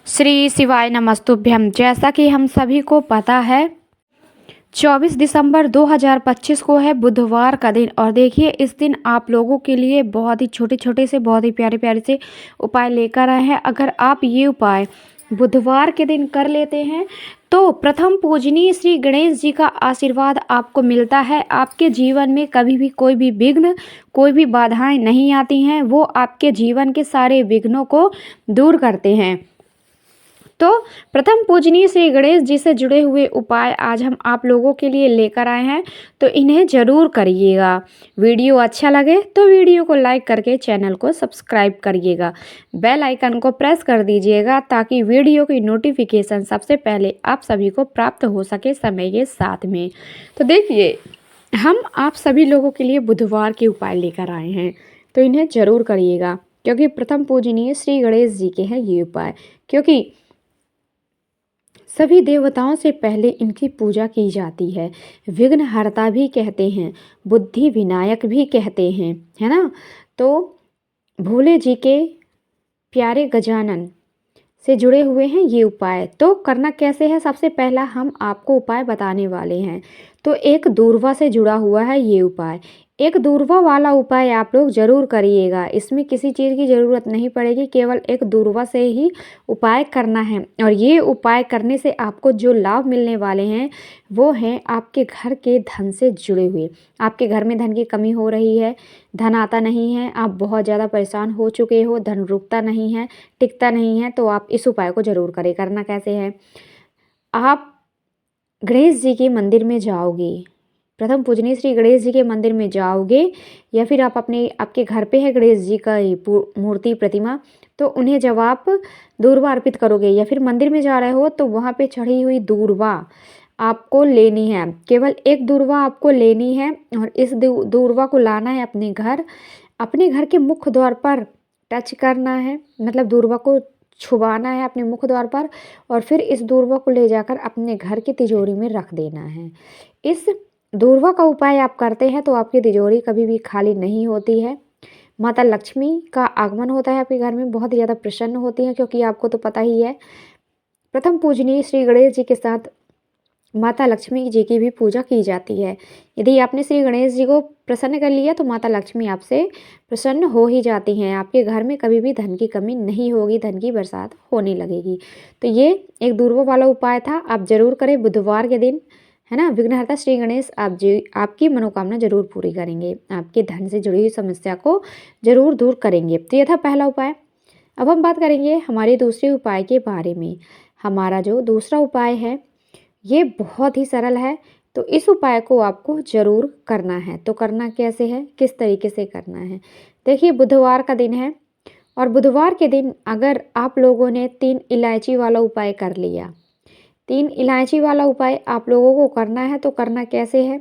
श्री शिवाय नमस्तुभ्यम। जैसा कि हम सभी को पता है 24 दिसंबर 2025 को है बुधवार का दिन। और देखिए इस दिन आप लोगों के लिए बहुत ही छोटे छोटे से बहुत ही प्यारे प्यारे से उपाय लेकर आए हैं। अगर आप ये उपाय बुधवार के दिन कर लेते हैं तो प्रथम पूजनीय श्री गणेश जी का आशीर्वाद आपको मिलता है। आपके जीवन में कभी भी कोई भी विघ्न, कोई भी बाधाएं नहीं आती हैं। वो आपके जीवन के सारे विघ्नों को दूर करते हैं। तो प्रथम पूजनीय श्री गणेश जी से जुड़े हुए उपाय आज हम आप लोगों के लिए लेकर आए हैं, तो इन्हें ज़रूर करिएगा। वीडियो अच्छा लगे तो वीडियो को लाइक करके चैनल को सब्सक्राइब करिएगा। बेल आइकन को प्रेस कर दीजिएगा ताकि वीडियो की नोटिफिकेशन सबसे पहले आप सभी को प्राप्त हो सके समय के साथ में। तो देखिए हम आप सभी लोगों के लिए बुधवार के उपाय लेकर आए हैं, तो इन्हें ज़रूर करिएगा क्योंकि प्रथम पूजनीय श्री गणेश जी के हैं ये उपाय। क्योंकि सभी देवताओं से पहले इनकी पूजा की जाती है। विघ्नहर्ता भी कहते हैं, बुद्धि विनायक भी कहते हैं, है ना। तो भोले जी के प्यारे गजानन से जुड़े हुए हैं ये उपाय। तो करना कैसे है, सबसे पहला हम आपको उपाय बताने वाले हैं। तो एक दूर्वा से जुड़ा हुआ है ये उपाय। एक दूर्वा वाला उपाय आप लोग ज़रूर करिएगा। इसमें किसी चीज़ की ज़रूरत नहीं पड़ेगी, केवल एक दूर्वा से ही उपाय करना है। और ये उपाय करने से आपको जो लाभ मिलने वाले हैं वो हैं आपके घर के धन से जुड़े हुए। आपके घर में धन की कमी हो रही है, धन आता नहीं है, आप बहुत ज़्यादा परेशान हो चुके हो, धन रुकता नहीं है, टिकता नहीं है, तो आप इस उपाय को ज़रूर करें। करना कैसे है, आप गणेश जी के मंदिर में जाओगे, प्रथम पूजनीय श्री गणेश जी के मंदिर में जाओगे, या फिर आप आपके घर पे है गणेश जी का मूर्ति प्रतिमा, तो उन्हें जब आप दूर्वा अर्पित करोगे या फिर मंदिर में जा रहे हो तो वहाँ पे चढ़ी हुई दूर्वा आपको लेनी है। केवल एक दूर्वा आपको लेनी है और इस दूर्वा को लाना है अपने घर के मुख्य द्वार पर टच करना है, मतलब दूर्वा को छुबाना है अपने मुख्य द्वार पर, और फिर इस दूर्वा को ले जाकर अपने घर की तिजोरी में रख देना है। इस दूर्वा का उपाय आप करते हैं तो आपकी तिजोरी कभी भी खाली नहीं होती है। माता लक्ष्मी का आगमन होता है आपके घर में, बहुत ज़्यादा प्रसन्न होती हैं, क्योंकि आपको तो पता ही है प्रथम पूजनीय श्री गणेश जी के साथ माता लक्ष्मी जी की भी पूजा की जाती है। यदि आपने श्री गणेश जी को प्रसन्न कर लिया तो माता लक्ष्मी आपसे प्रसन्न हो ही जाती हैं। आपके घर में कभी भी धन की कमी नहीं होगी, धन की बरसात होने लगेगी। तो ये एक दूर्वा वाला उपाय था, आप ज़रूर करें बुधवार के दिन, है ना। विघ्नहर्ता श्री गणेश आपकी मनोकामना जरूर पूरी करेंगे, आपके धन से जुड़ी हुई समस्या को जरूर दूर करेंगे। तो यह था पहला उपाय। अब हम बात करेंगे हमारे दूसरे उपाय के बारे में। हमारा जो दूसरा उपाय है ये बहुत ही सरल है, तो इस उपाय को आपको ज़रूर करना है। तो करना कैसे है, किस तरीके से करना है, देखिए बुधवार का दिन है और बुधवार के दिन अगर आप लोगों ने 3 इलायची वाला उपाय कर लिया, 3 इलायची वाला उपाय आप लोगों को करना है। तो करना कैसे है,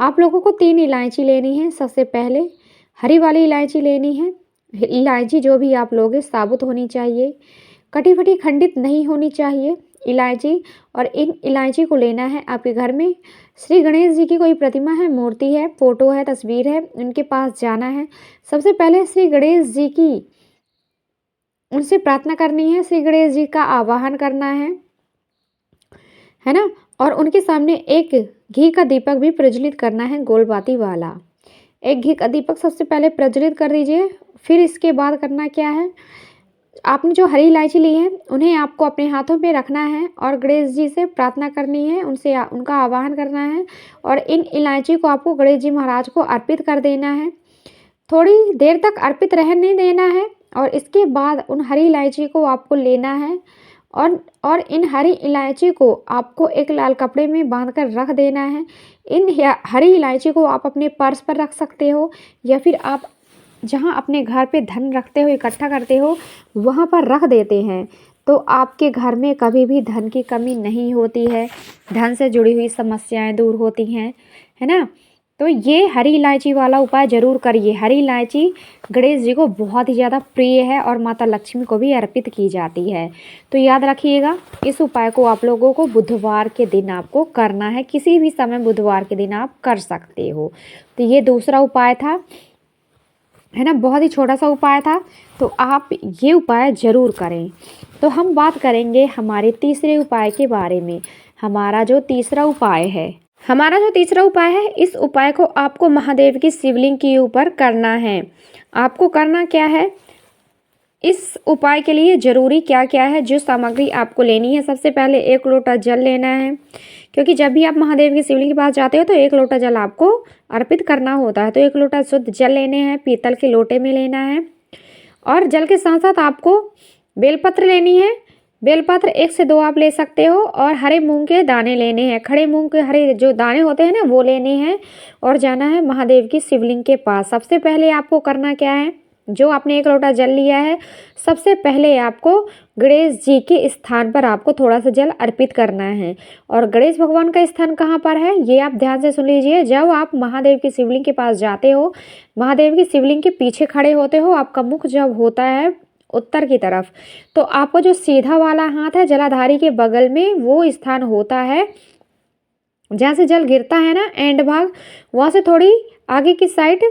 आप लोगों को 3 इलायची लेनी है। सबसे पहले हरी वाली इलायची लेनी है। इलायची जो भी आप लोगे साबुत होनी चाहिए, कटी फटी खंडित नहीं होनी चाहिए इलायची। और इन इलायची को लेना है आपके घर में श्री गणेश जी की कोई प्रतिमा है, मूर्ति है, फोटो है, तस्वीर है, उनके पास जाना है। सबसे पहले श्री गणेश जी की उनसे प्रार्थना करनी है, श्री गणेश जी का आवाहन करना है ना। और उनके सामने एक घी का दीपक भी प्रज्वलित करना है, गोल बाती वाला एक घी का दीपक सबसे पहले प्रज्वलित कर दीजिए। फिर इसके बाद करना क्या है, आपने जो हरी इलायची ली है उन्हें आपको अपने हाथों पे रखना है और गणेश जी से प्रार्थना करनी है, उनसे उनका आवाहन करना है। और इन इलायची को आपको गणेश जी महाराज को अर्पित कर देना है, थोड़ी देर तक अर्पित रहने देना है। और इसके बाद उन हरी इलायची को आपको लेना है और इन हरी इलायची को आपको एक लाल कपड़े में बांधकर रख देना है। इन हरी इलायची को आप अपने पर्स पर रख सकते हो, या फिर आप जहाँ अपने घर पे धन रखते हो, इकट्ठा करते हो, वहाँ पर रख देते हैं। तो आपके घर में कभी भी धन की कमी नहीं होती है, धन से जुड़ी हुई समस्याएं दूर होती हैं, है ना। तो ये हरी इलायची वाला उपाय ज़रूर करिए। हरी इलायची गणेश जी को बहुत ही ज़्यादा प्रिय है और माता लक्ष्मी को भी अर्पित की जाती है। तो याद रखिएगा इस उपाय को आप लोगों को बुधवार के दिन आपको करना है, किसी भी समय बुधवार के दिन आप कर सकते हो। तो ये दूसरा उपाय था। है ना, बहुत ही छोटा सा उपाय था, तो आप ये उपाय ज़रूर करें। तो हम बात करेंगे हमारे तीसरे उपाय के बारे में। हमारा जो तीसरा उपाय है, इस उपाय को आपको महादेव की शिवलिंग के ऊपर करना है। आपको करना क्या है, इस उपाय के लिए ज़रूरी क्या क्या है, जो सामग्री आपको लेनी है। सबसे पहले 1 लोटा जल लेना है, क्योंकि जब भी आप महादेव की शिवलिंग के पास जाते हो तो 1 लोटा जल आपको अर्पित करना होता है। तो 1 लोटा शुद्ध जल लेने हैं, पीतल के लोटे में लेना है। और जल के साथ साथ आपको बेलपत्र लेनी है। बेलपत्र 1 से 2 आप ले सकते हो। और हरे मूंग के दाने लेने हैं, खड़े मूंग के हरे जो दाने होते हैं ना, वो लेने हैं। और जाना है महादेव की शिवलिंग के पास। सबसे पहले आपको करना क्या है, जो आपने 1 लोटा जल लिया है, सबसे पहले आपको गणेश जी के स्थान पर आपको थोड़ा सा जल अर्पित करना है। और गणेश भगवान का स्थान कहाँ पर है, ये आप ध्यान से सुन लीजिए। जब आप महादेव की शिवलिंग के पास जाते हो, महादेव की शिवलिंग के पीछे खड़े होते हो, आपका मुख जब होता है उत्तर की तरफ, तो आपको जो सीधा वाला हाथ है जलाधारी के बगल में, वो स्थान होता है जहाँ से जल गिरता है ना, एंड भाग, वहाँ से थोड़ी आगे की साइड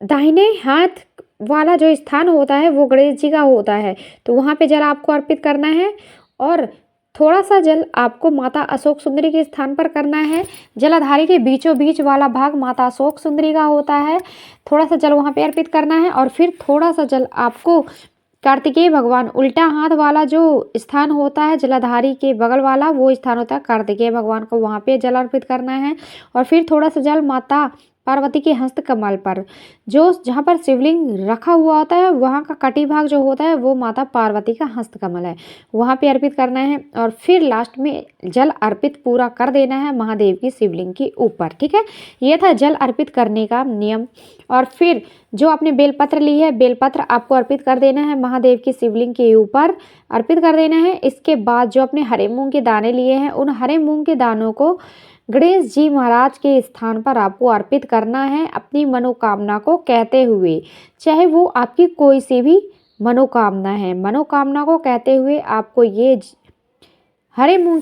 दाहिने हाथ वाला जो स्थान होता है वो गणेश जी का होता है। तो वहाँ पे जल आपको अर्पित करना है। और थोड़ा सा जल आपको माता अशोक सुंदरी के स्थान पर करना है। जलाधारी के बीचों बीच वाला भाग माता अशोक सुंदरी का होता है। थोड़ा सा जल वहाँ पे अर्पित करना है। और फिर थोड़ा सा जल आपको कार्तिकेय भगवान, उल्टा हाथ वाला जो स्थान होता है जलाधारी के बगल वाला, वो स्थान होता है कार्तिकेय भगवान को, वहाँ पे जल अर्पित करना है। और फिर थोड़ा सा जल माता पार्वती के हस्त कमल पर, जो जहाँ पर शिवलिंग रखा हुआ होता है, वहाँ का कटी भाग जो होता है वो माता पार्वती का हस्त कमल है, वहाँ पे अर्पित करना है। और फिर लास्ट में जल अर्पित पूरा कर देना है महादेव की शिवलिंग के ऊपर। ठीक है, ये था जल अर्पित करने का नियम। और फिर जो आपने बेलपत्र ली है, बेलपत्र आपको अर्पित कर देना है महादेव की शिवलिंग के ऊपर, अर्पित कर देना है। इसके बाद जो आपने हरे मूंग के दाने लिए हैं, उन हरे मूंग के दानों को गणेश जी महाराज के स्थान पर आपको अर्पित करना है, अपनी मनोकामना को कहते हुए। चाहे वो आपकी कोई सी भी मनोकामना है, मनोकामना को कहते हुए आपको ये हरे मूंग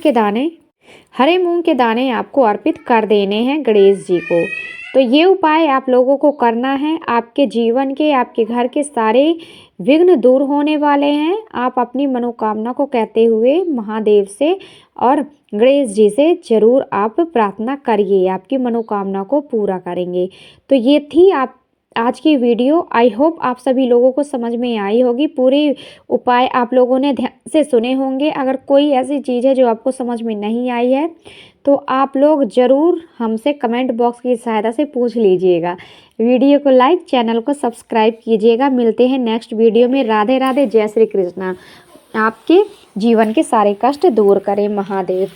के दाने आपको अर्पित कर देने हैं गणेश जी को। तो ये उपाय आप लोगों को करना है। आपके जीवन के, आपके घर के सारे विघ्न दूर होने वाले हैं। आप अपनी मनोकामना को कहते हुए महादेव से और गणेश जी से ज़रूर आप प्रार्थना करिए, आपकी मनोकामना को पूरा करेंगे। तो ये थी आप आज की वीडियो। आई होप आप सभी लोगों को समझ में आई होगी। पूरे उपाय आप लोगों ने ध्यान से सुने होंगे। अगर कोई ऐसी चीज़ है जो आपको समझ में नहीं आई है, तो आप लोग ज़रूर हमसे कमेंट बॉक्स की सहायता से पूछ लीजिएगा। वीडियो को लाइक, चैनल को सब्सक्राइब कीजिएगा। मिलते हैं नेक्स्ट वीडियो में। राधे राधे, जय श्री कृष्णा। आपके जीवन के सारे कष्ट दूर करें महादेव।